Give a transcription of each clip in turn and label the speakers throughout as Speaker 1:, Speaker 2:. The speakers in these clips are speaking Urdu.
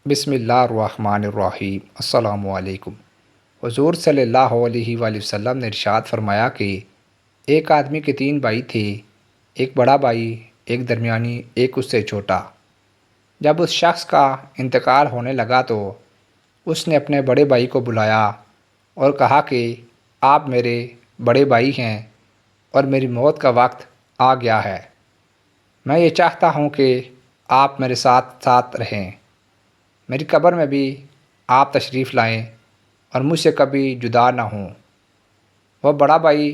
Speaker 1: بسم اللہ الرحمن الرحیم۔ السلام علیکم۔ حضور صلی اللہ علیہ وآلہ وسلم نے ارشاد فرمایا کہ ایک آدمی کے 3 بھائی تھے، ایک بڑا بھائی، ایک درمیانی، ایک اس سے چھوٹا۔ جب اس شخص کا انتقال ہونے لگا تو اس نے اپنے بڑے بھائی کو بلایا اور کہا کہ آپ میرے بڑے بھائی ہیں اور میری موت کا وقت آ گیا ہے۔ میں یہ چاہتا ہوں کہ آپ میرے ساتھ ساتھ رہیں، میری قبر میں بھی آپ تشریف لائیں اور مجھ سے کبھی جدا نہ ہوں۔ وہ بڑا بھائی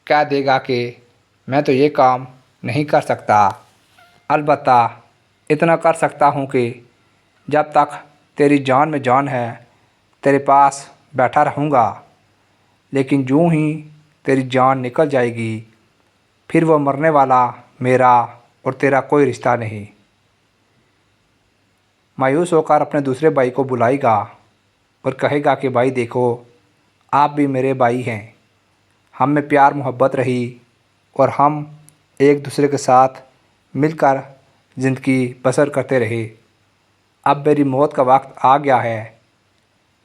Speaker 1: کہہ دے گا کہ میں تو یہ کام نہیں کر سکتا، البتہ اتنا کر سکتا ہوں کہ جب تک تیری جان میں جان ہے تیرے پاس بیٹھا رہوں گا، لیکن جوں ہی تیری جان نکل جائے گی پھر وہ مرنے والا میرا اور تیرا کوئی رشتہ نہیں۔ مایوس ہو کر اپنے دوسرے بھائی کو بلائے گا اور کہے گا کہ بھائی دیکھو، آپ بھی میرے بھائی ہیں، ہم میں پیار محبت رہی اور ہم ایک دوسرے کے ساتھ مل کر زندگی بسر کرتے رہے۔ اب میری موت کا وقت آ گیا ہے،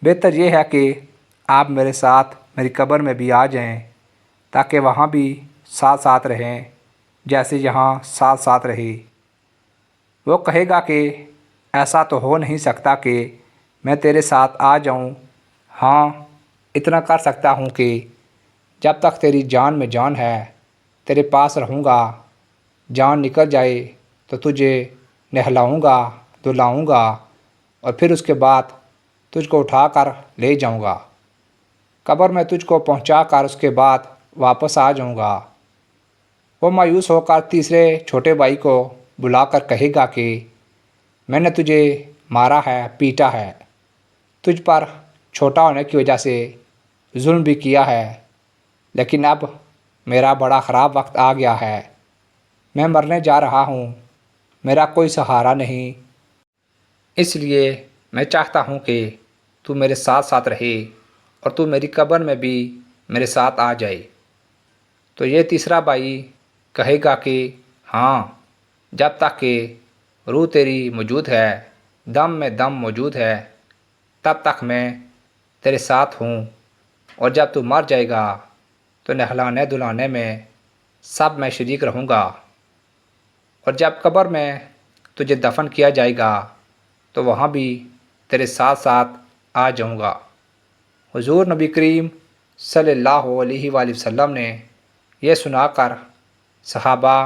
Speaker 1: بہتر یہ ہے کہ آپ میرے ساتھ میری قبر میں بھی آ جائیں تاکہ وہاں بھی ساتھ ساتھ رہیں جیسے یہاں ساتھ ساتھ رہے۔ وہ کہے گا کہ ایسا تو ہو نہیں سکتا کہ میں تیرے ساتھ آ جاؤں، ہاں اتنا کر سکتا ہوں کہ جب تک تیری جان میں جان ہے تیرے پاس رہوں گا، جان نکل جائے تو تجھے نہلاؤں گا، دھلاؤں گا اور پھر اس کے بعد تجھ کو اٹھا کر لے جاؤں گا، قبر میں تجھ کو پہنچا کر اس کے بعد واپس آ جاؤں گا۔ وہ مایوس ہو کر تیسرے چھوٹے بھائی کو بلا کر کہے گا کہ میں نے تجھے مارا ہے، پیٹا ہے، تجھ پر چھوٹا ہونے کی وجہ سے ظلم بھی کیا ہے، لیکن اب میرا بڑا خراب وقت آ گیا ہے، میں مرنے جا رہا ہوں، میرا کوئی سہارا نہیں، اس لیے میں چاہتا ہوں کہ تو میرے ساتھ ساتھ رہے اور تو میری قبر میں بھی میرے ساتھ آ جائے۔ تو یہ تیسرا بھائی کہے گا کہ ہاں، جب تک کہ روح تیری موجود ہے، دم میں دم موجود ہے، تب تک میں تیرے ساتھ ہوں، اور جب تو مر جائے گا تو نہلانے دھلانے میں سب میں شریک رہوں گا، اور جب قبر میں تجھے دفن کیا جائے گا تو وہاں بھی تیرے ساتھ ساتھ آ جاؤں گا۔ حضور نبی کریم صلی اللہ علیہ وآلہ وسلم نے یہ سنا کر صحابہ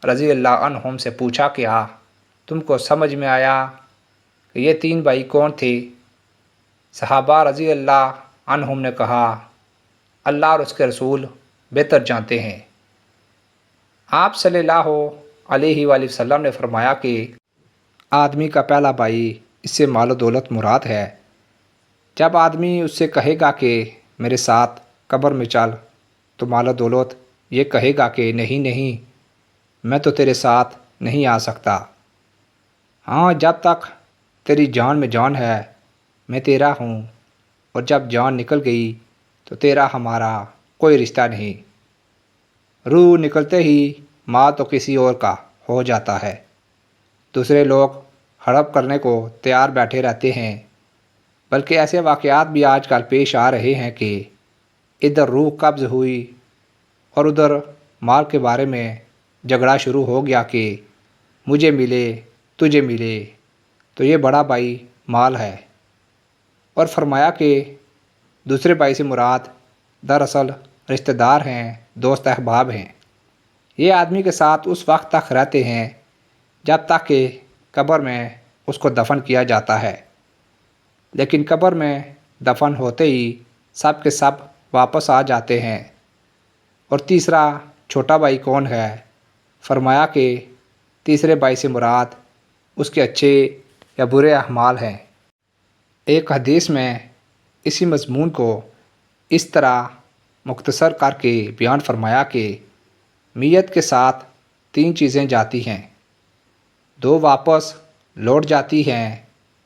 Speaker 1: رضی اللہ عنہم سے پوچھا کہ تم کو سمجھ میں آیا کہ یہ 3 بھائی کون تھے؟ صحابہ رضی اللہ عنہم نے کہا اللہ اور اس کے رسول بہتر جانتے ہیں۔ آپ صلی اللہ علیہ وآلہ وسلم نے فرمایا کہ آدمی کا پہلا بھائی، اس سے مال و دولت مراد ہے۔ جب آدمی اس سے کہے گا کہ میرے ساتھ قبر میں چل تو مال و دولت یہ کہے گا کہ نہیں نہیں، میں تو تیرے ساتھ نہیں آ سکتا، ہاں جب تک تیری جان میں جان ہے میں تیرا ہوں، اور جب جان نکل گئی تو تیرا ہمارا کوئی رشتہ نہیں۔ روح نکلتے ہی مال تو کسی اور کا ہو جاتا ہے، دوسرے لوگ ہڑپ کرنے کو تیار بیٹھے رہتے ہیں، بلکہ ایسے واقعات بھی آج کل پیش آ رہے ہیں کہ ادھر روح قبض ہوئی اور ادھر مال کے بارے میں جھگڑا شروع ہو گیا کہ مجھے ملے تجھے ملے، تو یہ بڑا بھائی مال ہے۔ اور فرمایا کہ دوسرے بھائی سے مراد دراصل رشتہ دار ہیں، دوست احباب ہیں، یہ آدمی کے ساتھ اس وقت تک رہتے ہیں جب تک کہ قبر میں اس کو دفن کیا جاتا ہے، لیکن قبر میں دفن ہوتے ہی سب کے سب واپس آ جاتے ہیں۔ اور تیسرا چھوٹا بھائی کون ہے؟ فرمایا کہ تیسرے بھائی سے مراد اس کے اچھے یا برے اعمال ہیں۔ ایک حدیث میں اسی مضمون کو اس طرح مختصر کر کے بیان فرمایا کہ میت کے ساتھ 3 چیزیں جاتی ہیں، 2 واپس لوٹ جاتی ہیں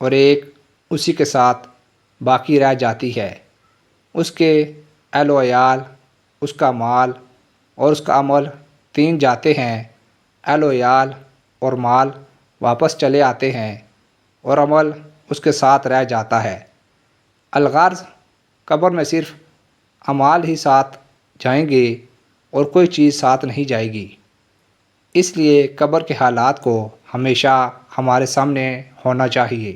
Speaker 1: اور ایک اسی کے ساتھ باقی رہ جاتی ہے، اس کے اہل و عیال، اس کا مال اور اس کا عمل 3 جاتے ہیں، اہل و عیال اور مال واپس چلے آتے ہیں اور عمل اس کے ساتھ رہ جاتا ہے۔ الغرض قبر میں صرف اعمال ہی ساتھ جائیں گے اور کوئی چیز ساتھ نہیں جائے گی۔ اس لیے قبر کے حالات کو ہمیشہ ہمارے سامنے ہونا چاہیے۔